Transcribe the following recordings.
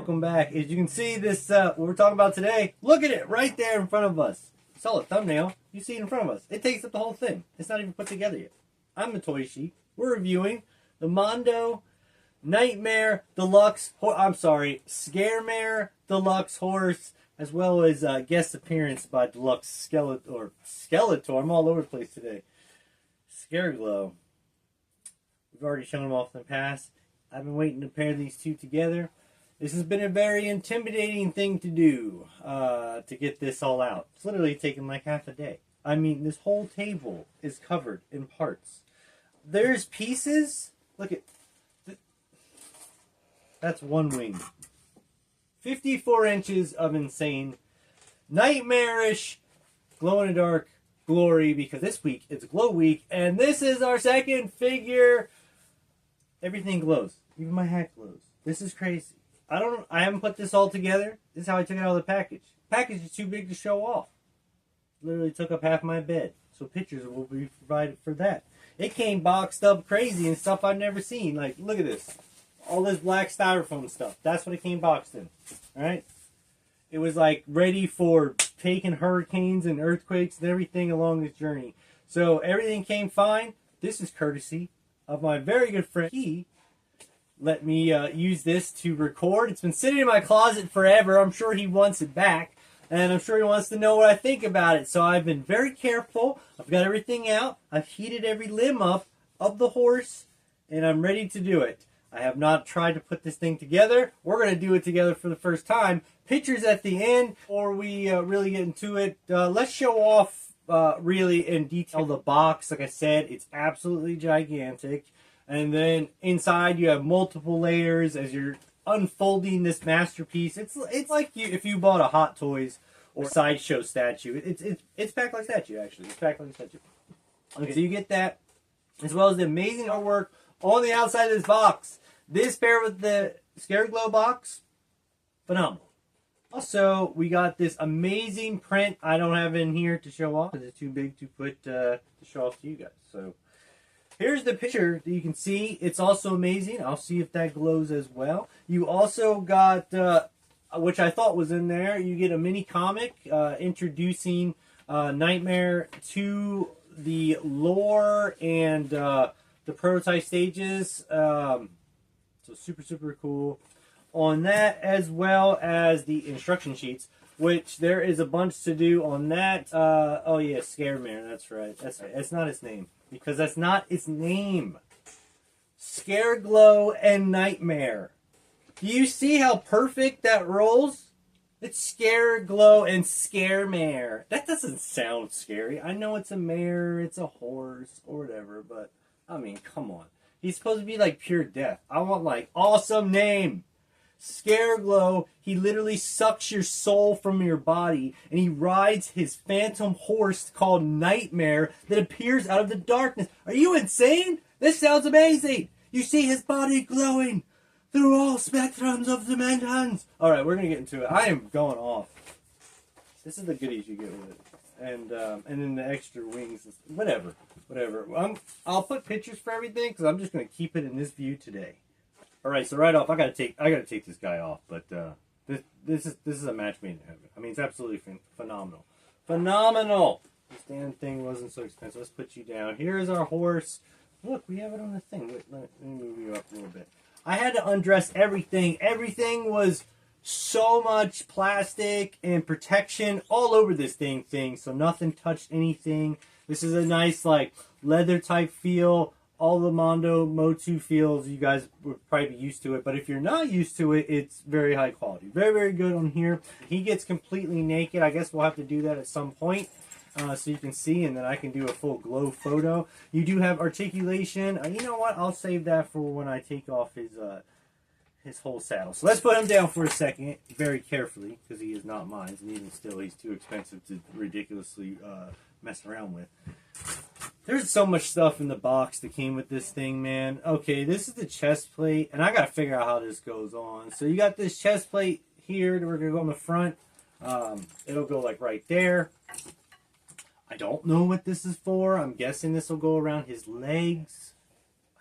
Welcome back. As you can see, this what we're talking about today, look at it right there in front of us. Solid thumbnail. You see it in front of us. It takes up the whole thing. It's not even put together yet. I'm the Toy Sheep. We're reviewing the Mondo Nightmare Deluxe. Scare-Mare Deluxe Horse, as well as guest appearance by Deluxe Skeletor. I'm all over the place today. SCAREGLOW. We've already shown them off in the past. I've been waiting to pair these two together. This has been a very intimidating thing to do, to get this all out. It's literally taken like half a day. I mean, this whole table is covered in parts. There's pieces. Look at... That's one wing. 54 inches of insane, nightmarish, glow-in-the-dark glory, because this week it's Glow Week, and this is our second figure. Everything glows. Even my hat glows. This is crazy. I haven't put this all together. This is how I took it out of the package. The package is too big to show off. Literally took up half my bed. So pictures will be provided for that. It came boxed up crazy and stuff I've never seen. Like, look at this. All this black styrofoam stuff. That's what it came boxed in. Alright? It was like ready for taking hurricanes and earthquakes and everything along this journey. So everything came fine. This is courtesy of my very good friend. He let me use this to record. It's been sitting in my closet forever. I'm sure he wants it back. And I'm sure he wants to know what I think about it. So I've been very careful. I've got everything out. I've heated every limb up of the horse. And I'm ready to do it. I have not tried to put this thing together. We're going to do it together for the first time. Pictures at the end, before we really get into it. Let's show off really in detail the box. Like I said, it's absolutely gigantic. And then inside you have multiple layers as you're unfolding this masterpiece. It's like if you bought a Hot Toys or Sideshow statue. It's packed like a statue, actually. It's packed like a statue. Okay, so you get that, as well as the amazing artwork on the outside of this box. This paired with the SCAREGLOW box, phenomenal. Also, we got this amazing print I don't have in here to show off because it's too big to put to show off to you guys. So here's the picture that you can see. It's also amazing. I'll see if that glows as well. You also got, which I thought was in there, you get a mini comic introducing Nightmare to the lore and the prototype stages. So super, super cool on that, as well as the instruction sheets, which there is a bunch to do on that. Oh yeah, Scare-Mare, that's right. That's right. That's not its name, because that's not its name. SCAREGLOW and Nightmare. Do you see how perfect that rolls? It's SCAREGLOW and Scare-Mare. That doesn't sound scary. I know it's a mare, it's a horse, or whatever, but I mean, come on. He's supposed to be like pure death. I want like awesome name. SCAREGLOW, he literally sucks your soul from your body, and he rides his phantom horse called Nightmare that appears out of the darkness. Are you insane? This sounds amazing. You see his body glowing through all spectrums of dimensions. Alright, we're going to get into it. I am going off. This is the goodies you get with it. And then the extra wings. Whatever. I'll put pictures for everything because I'm just going to keep it in this view today. Alright, so right off, I gotta take this guy off, but this is a match made in heaven. I mean, it's absolutely phenomenal. Phenomenal! This damn thing wasn't so expensive. Let's put you down. Here's our horse. Look, we have it on the thing. Wait, let me move you up a little bit. I had to undress everything. Everything was so much plastic and protection all over this thing, so nothing touched anything. This is a nice, like, leather type feel. All the Mondo MOTU feels, you guys would probably be used to it. But if you're not used to it, it's very high quality. Very, very good on here. He gets completely naked. I guess we'll have to do that at some point so you can see. And then I can do a full glow photo. You do have articulation. You know what? I'll save that for when I take off his whole saddle. So let's put him down for a second, very carefully, because he is not mine. And even still, he's too expensive to ridiculously mess around with. There's so much stuff in the box that came with this thing, man. Okay, this is the chest plate, and I gotta figure out how this goes on. So you got this chest plate here that we're gonna go on the front. It'll go like right there. I don't know what this is for. I'm guessing this will go around his legs.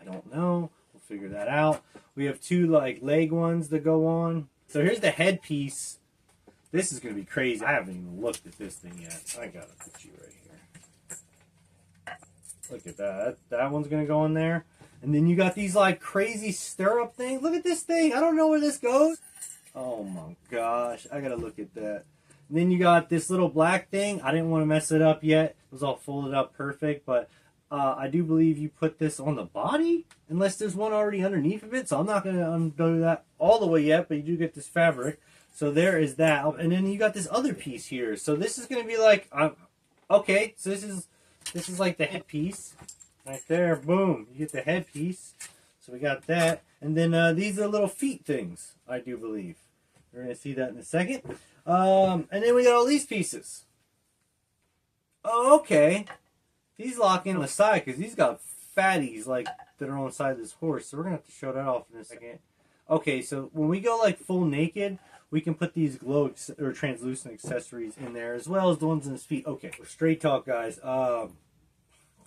I don't know. We'll figure that out. We have two like leg ones that go on. So here's the headpiece. This is going to be crazy. I haven't even looked at this thing yet. I got to put you right here. Look at that. That one's going to go in there. And then you got these like crazy stirrup things. Look at this thing. I don't know where this goes. Oh my gosh. I got to look at that. And then you got this little black thing. I didn't want to mess it up yet. It was all folded up perfect. But I do believe you put this on the body. Unless there's one already underneath of it. So I'm not going to undo that all the way yet. But you do get this fabric. So there is that. And then you got this other piece here. So this is going to be like... okay. So this is like the headpiece. Right there. Boom. You get the headpiece. So we got that. And then these are little feet things, I do believe. We're going to see that in a second. And then we got all these pieces. Oh, okay. These lock in on the side because these got fatties like that are on the side of this horse. So we're going to have to show that off in a second. Okay, so when we go like full naked, we can put these glow or translucent accessories in there as well as the ones in his feet. Okay, straight talk, guys.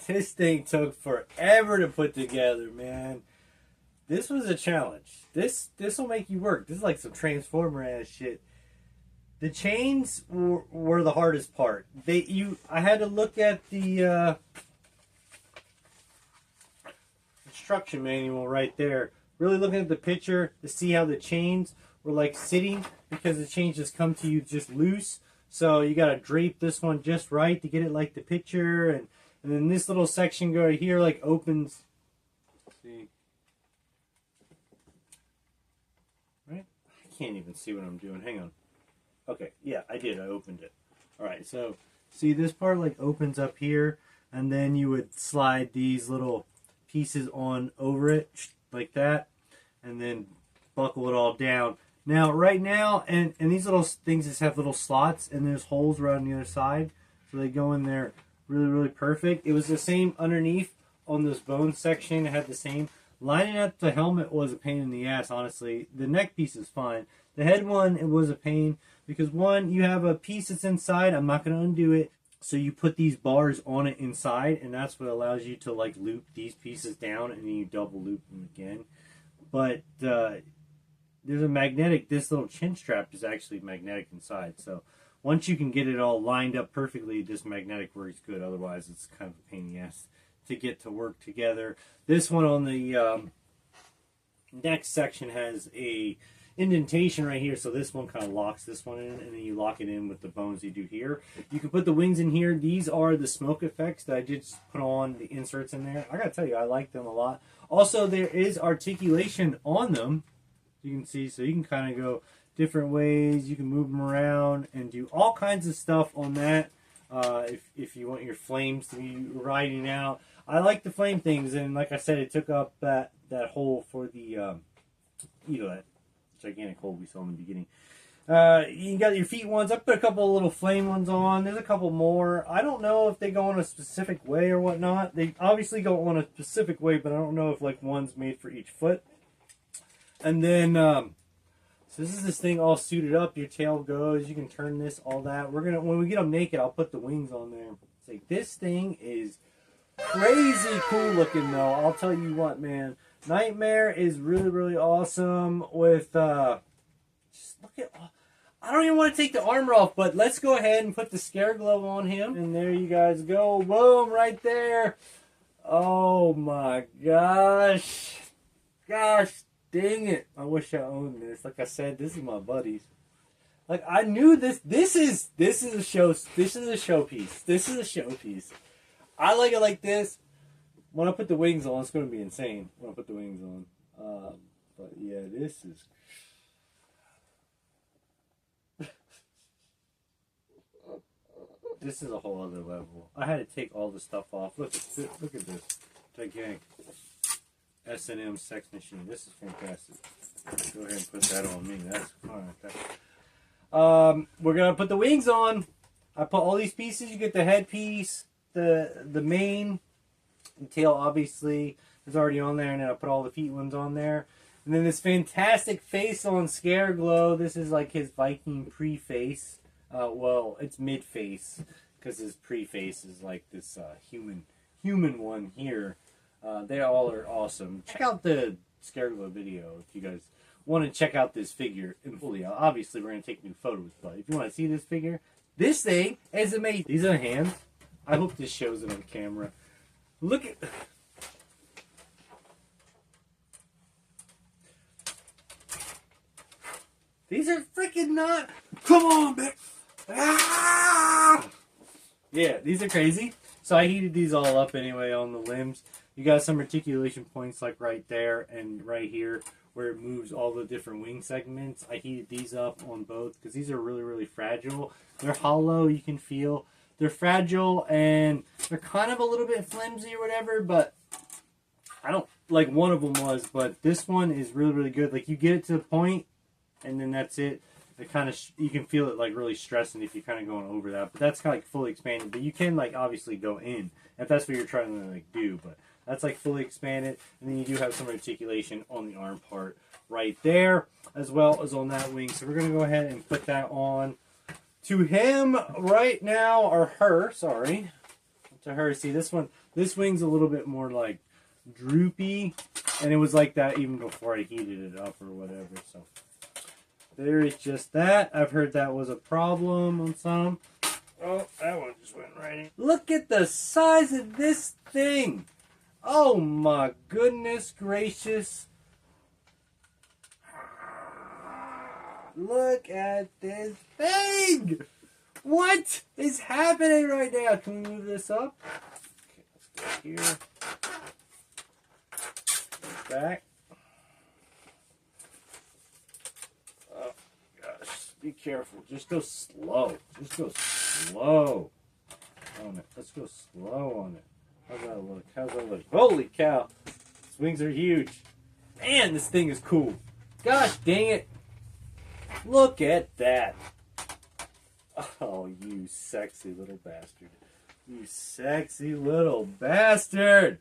This thing took forever to put together, man. This was a challenge. This will make you work. This is like some Transformer ass shit. The chains were the hardest part. I had to look at the instruction manual right there. Really looking at the picture to see how the chains were like sitting because the chains just come to you just loose. So you got to drape this one just right to get it like the picture. And then this little section right here like opens. See? Right? I can't even see what I'm doing. Hang on. Okay, yeah, I did. I opened it. Alright, so see this part like opens up here, and then you would slide these little pieces on over it like that, and then buckle it all down. Now, right now, and these little things just have little slots, and there's holes right on the other side, so they go in there really, really perfect. It was the same underneath on this bone section. It had the same. Lining up the helmet was a pain in the ass, honestly. The neck piece is fine. The head one, it was a pain. Because one, you have a piece that's inside. I'm not going to undo it. So you put these bars on it inside. And that's what allows you to like loop these pieces down. And then you double loop them again. But there's a magnetic. This little chin strap is actually magnetic inside. So once you can get it all lined up perfectly, this magnetic works good. Otherwise, it's kind of a pain in the ass to get to work together. This one on the next section has a indentation right here, so this one kind of locks this one in, and then you lock it in with the bones you do here. You can put the wings in here. These are the smoke effects that I just put on the inserts in there. I gotta tell you, I like them a lot. Also, there is articulation on them. You can see, so you can kind of go different ways. You can move them around and do all kinds of stuff on that. If you want your flames to be riding out. I like the flame things, and like I said, it took up that hole for the that gigantic hole we saw in the beginning. You got your feet ones. I put a couple of little flame ones on. There's a couple more. I don't know if they go in a specific way or whatnot. They obviously go on a specific way, but I don't know if like one's made for each foot. And then so this is this thing all suited up. Your tail goes. You can turn this, all that. When we get them naked, I'll put the wings on there. It's like, this thing is crazy cool looking though. I'll tell you what, man. Nightmare is really, really awesome with just look at, I don't even want to take the armor off, but let's go ahead and put the SCAREGLOW on him. And there you guys go. Boom, right there. Oh my gosh. Gosh dang it. I wish I owned this. Like I said, this is my buddy's. Like, I knew this is a showpiece. This is a showpiece. I like it like this. When I put the wings on, it's going to be insane when I put the wings on. But yeah, this is... This is a whole other level. I had to take all the stuff off. Look at this. Gigantic S&M sex machine. This is fantastic. Go ahead and put that on me. That's fine. We're going to put the wings on. I put all these pieces. You get the headpiece, the mane, the tail obviously is already on there, and then I put all the feet ones on there. And then this fantastic face on SCAREGLOW. This is like his Viking pre-face. Well, it's mid-face, because his pre-face is like this human one here. They all are awesome. Check out the SCAREGLOW video if you guys want to check out this figure in fully. Obviously, we're going to take new photos, but if you want to see this figure, this thing is amazing. These are hands. I hope this shows it on camera. Look at... These are freaking not... Come on, man! Ah! Yeah, these are crazy. So I heated these all up anyway on the limbs. You got some articulation points like right there and right here where it moves all the different wing segments. I heated these up on both because these are really, really fragile. They're hollow, you can feel. They're fragile and they're kind of a little bit flimsy or whatever, but I don't... Like one of them was, but this one is really, really good. Like you get it to the point and then that's it. It kind of you can feel it like really stressing if you're kind of going over that, but that's kind of like fully expanded. But you can like obviously go in if that's what you're trying to like do. But that's like fully expanded, and then you do have some articulation on the arm part right there, as well as on that wing. So we're gonna go ahead and put that on to him right now, or her. Sorry, to her. See this one. This wing's a little bit more like droopy, and it was like that even before I heated it up or whatever. So. There is just that. I've heard that was a problem on some. Oh, that one just went right in. Look at the size of this thing. Oh my goodness gracious. Look at this thing. What is happening right now? Can we move this up? Okay, let's go here. Back. Be careful. Just go slow. Just go slow on it. Let's go slow on it. How's that look? How's that look? Holy cow. These wings are huge. Man, this thing is cool. Gosh dang it. Look at that. Oh, you sexy little bastard. You sexy little bastard.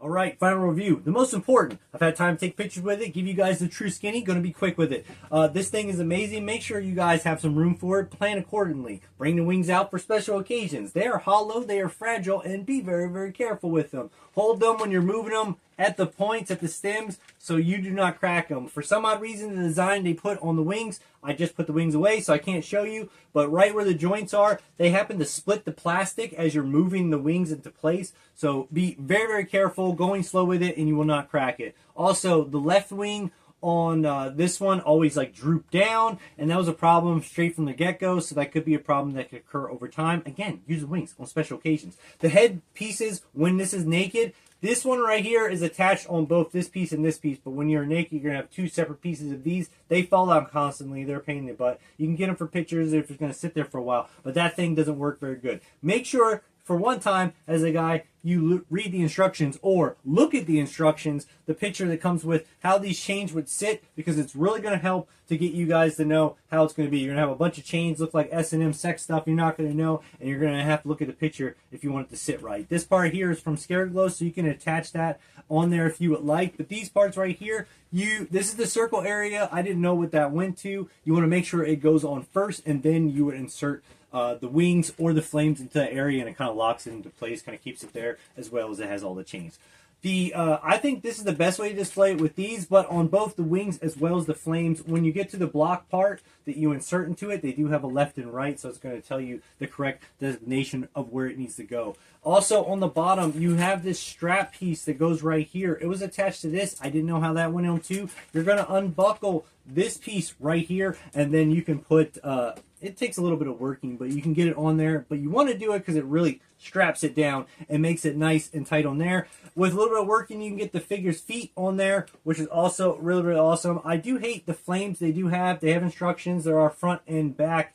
All right, final review. The most important. I've had time to take pictures with it, give you guys the true skinny. Going to be quick with it. This thing is amazing. Make sure you guys have some room for it. Plan accordingly. Bring the wings out for special occasions. They are hollow, they are fragile, and be very, very careful with them. Hold them when you're moving them at the points, at the stems, so you do not crack them. For some odd reason, the design they put on the wings, I just put the wings away, so I can't show you, but right where the joints are, they happen to split the plastic as you're moving the wings into place, so be very, very careful, going slow with it, and you will not crack it. Also, the left wing on this one always like droop down, and that was a problem straight from the get-go, so that could be a problem that could occur over time. Again, use the wings on special occasions. The head pieces, when this is naked, this one right here is attached on both this piece and this piece, but when you're naked, you're going to have two separate pieces of these. They fall out constantly. They're a pain in the butt. You can get them for pictures if it's going to sit there for a while, but that thing doesn't work very good. Make sure, for one time, as a guy, you read the instructions or look at the instructions, the picture that comes with how these chains would sit, because it's really going to help to get you guys to know how it's going to be. You're going to have a bunch of chains look like S&M sex stuff. You're not going to know, and you're going to have to look at the picture if you want it to sit right. This part here is from SCAREGLOW, so you can attach that on there if you would like. But these parts right here, this is the circle area. I didn't know what that went to. You want to make sure it goes on first, and then you would insert the wings or the flames into that area, and it kind of locks it into place, kind of keeps it there, as well as it has all the chains. I think this is the best way to display it with these, but on both the wings as well as the flames, when you get to the block part that you insert into it, they do have a left and right, so it's going to tell you the correct designation of where it needs to go. Also, on the bottom, you have this strap piece that goes right here. It was attached to this. I didn't know how that went on too. You're going to unbuckle this piece right here, and then you can put... it takes a little bit of working, but you can get it on there. But you want to do it because it really straps it down and makes it nice and tight on there. With a little bit of working, you can get the figure's feet on there, which is also really, really awesome. I do hate the flames they do have. They have instructions. There are front and back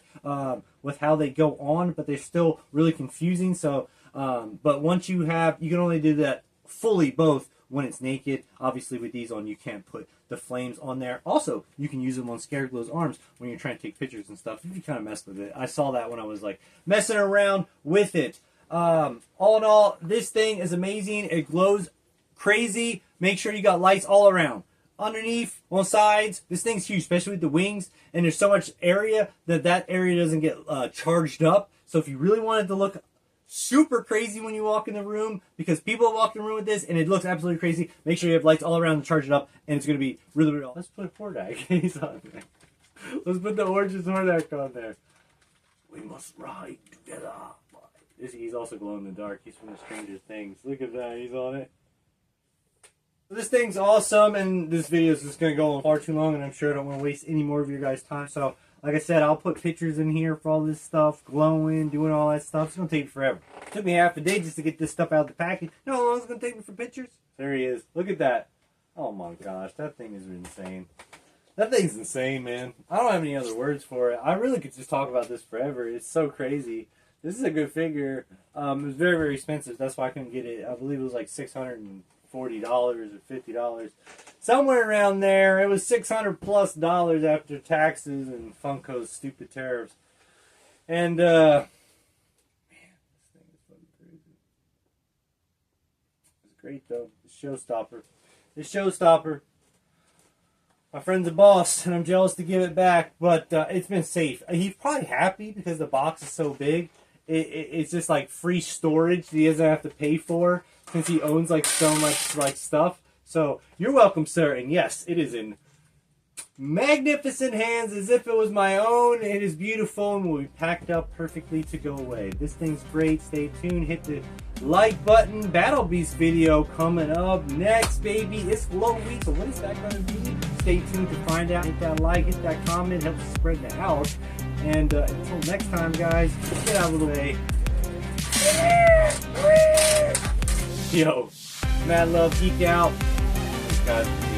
with how they go on, but they're still really confusing. So, but once you have, you can only do that fully both when it's naked. Obviously, with these on, you can't put the flames on there. Also, you can use them on SCAREGLOW's arms when you're trying to take pictures and stuff. You can kind of mess with it. I saw that when I was like messing around with it. All in all, this thing is amazing. It glows crazy. Make sure you got lights all around. Underneath, on sides, this thing's huge, especially with the wings, and there's so much area that area doesn't get charged up. So if you really wanted to look super crazy when you walk in the room, because people walk in the room with this and it looks absolutely crazy. Make sure you have lights all around to charge it up, and it's going to be really, really awesome. Let's put a Hordak case on there. Let's put the orange Hordak on there. We must ride together. He's also glow in the dark. He's from the Stranger Things. Look at that. He's on it. This thing's awesome, and this video is just going to go on far too long, and I'm sure I don't want to waste any more of your guys' time. So, like I said, I'll put pictures in here for all this stuff, glowing, doing all that stuff. It's going to take forever. It took me half a day just to get this stuff out of the package. You know how long it's going to take me for pictures? There he is. Look at that. Oh my gosh, that thing is insane. That thing's insane, man. I don't have any other words for it. I really could just talk about this forever. It's so crazy. This is a good figure. It was very, very expensive. That's why I couldn't get it. I believe it was like $640 or $50. Somewhere around there. It was $600+ after taxes and Funko's stupid tariffs. And, man, this thing is fucking crazy. It's great, though. It's showstopper. It's showstopper. My friend's a boss, and I'm jealous to give it back, but it's been safe. He's probably happy because the box is so big. It's just like free storage that he doesn't have to pay for, since he owns like so much like stuff. So you're welcome, sir. And yes, it is in magnificent hands, as if it was my own. It is beautiful and will be packed up perfectly to go away. This thing's great. Stay tuned. Hit the like button. Battle Beast video coming up next, baby. It's Glow Week, so what is that going to be? Stay tuned to find out. Hit that like, hit that comment, help us spread the house. And until next time, guys, get out of the way. Yo, mad love, geek out. Thanks, guys.